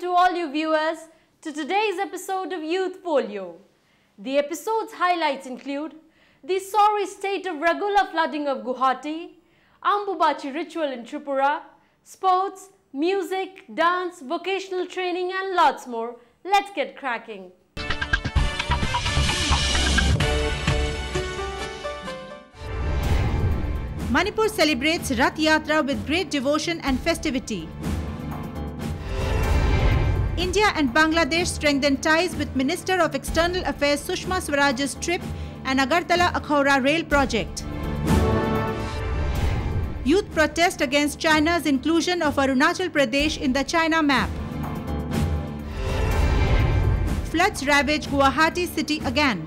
to all you viewers to today's episode of Youth Folio. The episode's highlights include the sorry state of regular flooding of Guwahati, Ambubachi ritual in Tripura, sports, music, dance, vocational training and lots more. Let's get cracking. Manipur celebrates Rath Yatra with great devotion and festivity. India and Bangladesh strengthen ties with Minister of External Affairs Sushma Swaraj's trip and Agartala-Akhaura rail project. Youth protest against China's inclusion of Arunachal Pradesh in the China map. Floods ravage Guwahati city again.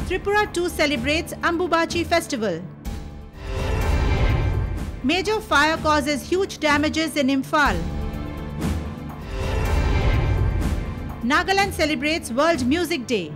Tripura too celebrates Ambubachi festival. Major fire causes huge damages in Imphal. Nagaland celebrates World Music Day.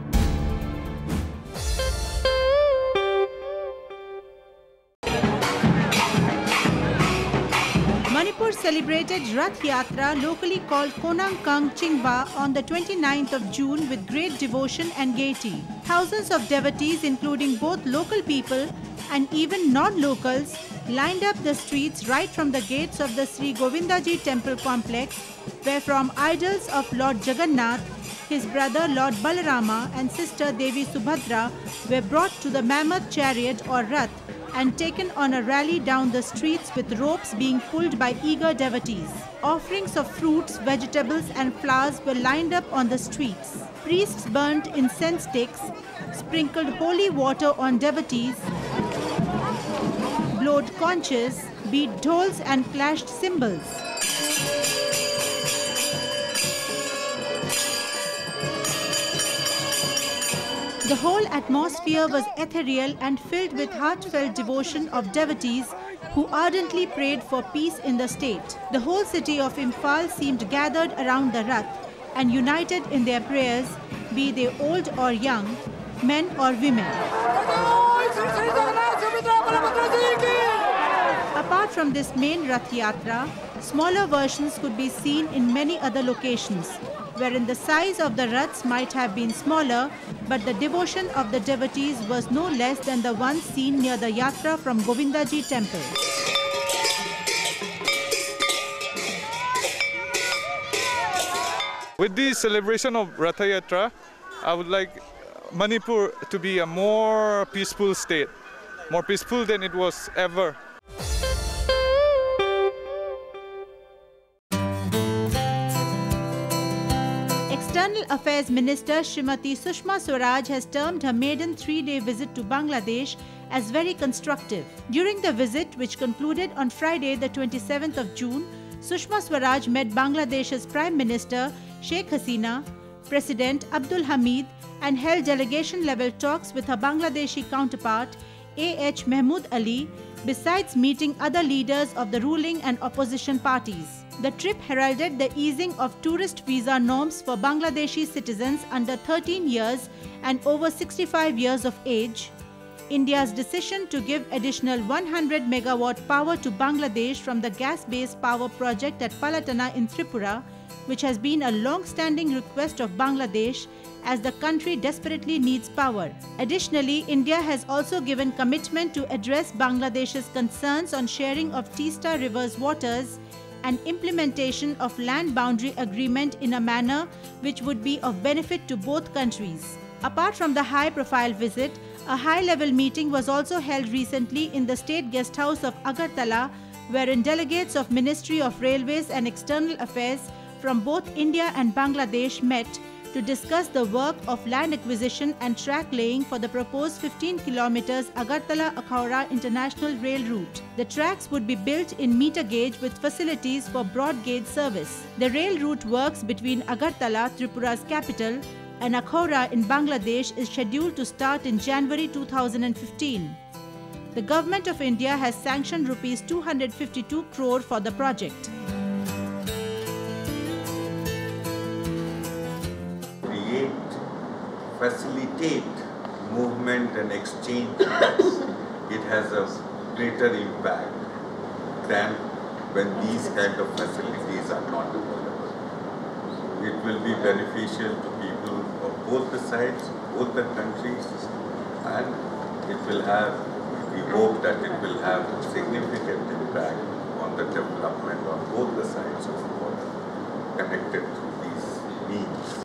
Manipur celebrated Rath Yatra, locally called Konang Kang Chingba, on the 29th of June with great devotion and gaiety. Thousands of devotees, including both local people and even non-locals, lined up the streets right from the gates of the Sri Govindaji temple complex, where from idols of Lord Jagannath, his brother Lord Balarama and sister Devi Subhadra were brought to the mammoth chariot or Rath and taken on a rally down the streets with ropes being pulled by eager devotees. Offerings of fruits, vegetables and flowers were lined up on the streets. Priests burnt incense sticks, sprinkled holy water on devotees, blowed conches, beat dhols and clashed cymbals. The whole atmosphere was ethereal and filled with heartfelt devotion of devotees who ardently prayed for peace in the state. The whole city of Imphal seemed gathered around the Rath and united in their prayers, be they old or young, men or women. Apart from this main Rath Yatra, smaller versions could be seen in many other locations, wherein the size of the Raths might have been smaller, but the devotion of the devotees was no less than the one seen near the Yatra from Govindaji temple. With the celebration of Rath Yatra, I would like Manipur to be a more peaceful state, more peaceful than it was ever. External Affairs Minister Srimati Sushma Swaraj has termed her maiden 3-day visit to Bangladesh as very constructive. During the visit, which concluded on Friday the 27th of June, Sushma Swaraj met Bangladesh's Prime Minister Sheikh Hasina, President Abdul Hamid and held delegation-level talks with her Bangladeshi counterpart A.H. Mahmood Ali, besides meeting other leaders of the ruling and opposition parties. The trip heralded the easing of tourist visa norms for Bangladeshi citizens under 13 years and over 65 years of age, India's decision to give additional 100 megawatt power to Bangladesh from the gas-based power project at Palatana in Tripura, which has been a long-standing request of Bangladesh as the country desperately needs power. Additionally, India has also given commitment to address Bangladesh's concerns on sharing of Teesta River's waters and implementation of land boundary agreement in a manner which would be of benefit to both countries. Apart from the high-profile visit, a high-level meeting was also held recently in the State Guest House of Agartala, wherein delegates of Ministry of Railways and External Affairs from both India and Bangladesh met to discuss the work of land acquisition and track laying for the proposed 15 kilometers Agartala-Akhaura International Rail Route. The tracks would be built in meter gauge with facilities for broad gauge service. The rail route works between Agartala, Tripura's capital, and Akhaura in Bangladesh is scheduled to start in January 2015. The Government of India has sanctioned Rs 252 crore for the project. Facilitate movement and exchange, it has a greater impact than when these kind of facilities things are not available. It will be beneficial to people of both the sides, both the countries, and it will have, we hope that it will have significant impact on the development on both the sides of the border connected through these means.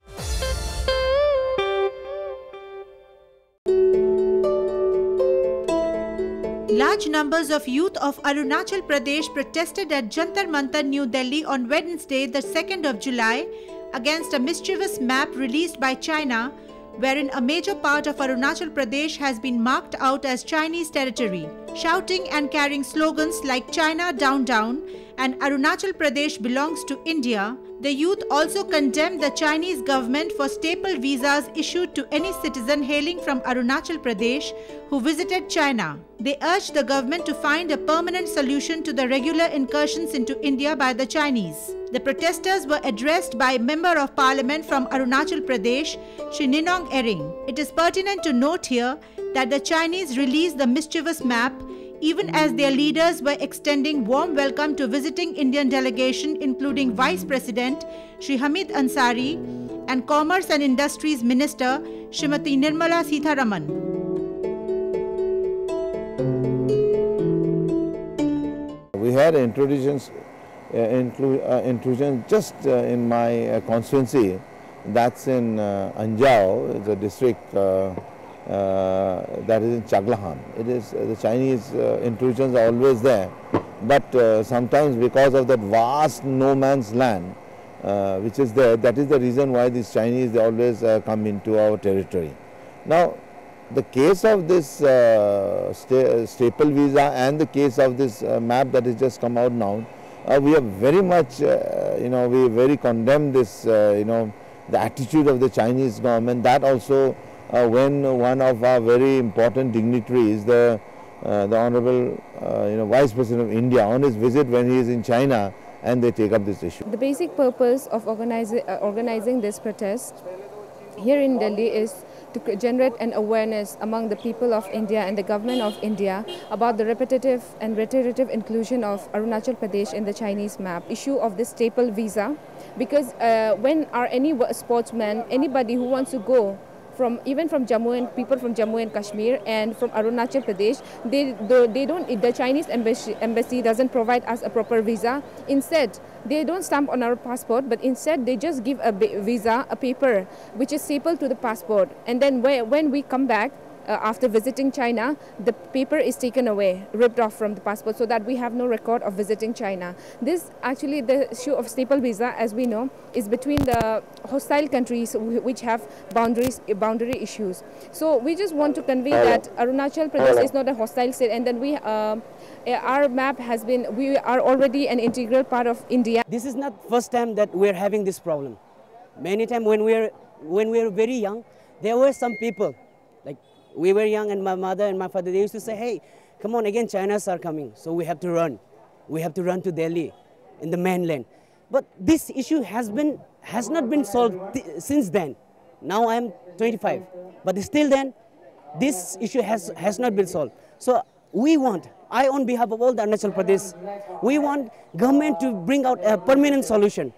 Large numbers of youth of Arunachal Pradesh protested at Jantar Mantar, New Delhi on Wednesday, the 2nd of July, against a mischievous map released by China, wherein a major part of Arunachal Pradesh has been marked out as Chinese territory. Shouting and carrying slogans like "China down down" and "Arunachal Pradesh belongs to India," the youth also condemned the Chinese government for staple visas issued to any citizen hailing from Arunachal Pradesh who visited China. They urged the government to find a permanent solution to the regular incursions into India by the Chinese. The protesters were addressed by Member of Parliament from Arunachal Pradesh, Shri Ninong Ering. It is pertinent to note here that the Chinese released the mischievous map even as their leaders were extending warm welcome to visiting Indian delegation including Vice President Shri Hamid Ansari and Commerce and Industries Minister Srimati Nirmala Sitharaman. We had intrusions just in my constituency, that's in Anjao, the district that is in Chaglahan. It is the Chinese intrusions are always there, but sometimes because of that vast no man's land which is there, that is the reason why these Chinese, they always come into our territory. Now, the case of this staple visa and the case of this map that has just come out now, we are very much, we very condemn this, the attitude of the Chinese government. That also when one of our very important dignitaries, the Honorable Vice President of India, on his visit when he is in China, and they take up this issue. The basic purpose of organizing this protest here in Delhi is to generate an awareness among the people of India and the government of India about the repetitive and reiterative inclusion of Arunachal Pradesh in the Chinese map. Issue of this staple visa, because when any sportsman, anybody who wants to go even from Jammu and people from Jammu and Kashmir and from Arunachal Pradesh, the Chinese embassy doesn't provide us a proper visa. Instead, they don't stamp on our passport, but instead they just give a visa, a paper, which is stapled to the passport. And then when we come back, after visiting China, the paper is taken away, ripped off from the passport, so that we have no record of visiting China. This actually, the issue of staple visa, as we know, is between the hostile countries which have boundary issues. So we just want to convey that Arunachal Pradesh is not a hostile state, and then our map has been, we are already an integral part of India. This is not first time that we're having this problem. Many times when we were very young, there were some people, like we were young and my mother and my father, they used to say, hey, come on, again, China's are coming, so we have to run. We have to run to Delhi, in the mainland. But this issue has not been solved since then. Now I am 25, but still then, this issue has not been solved. So we want, on behalf of all the Arunachal Pradesh, we want government to bring out a permanent solution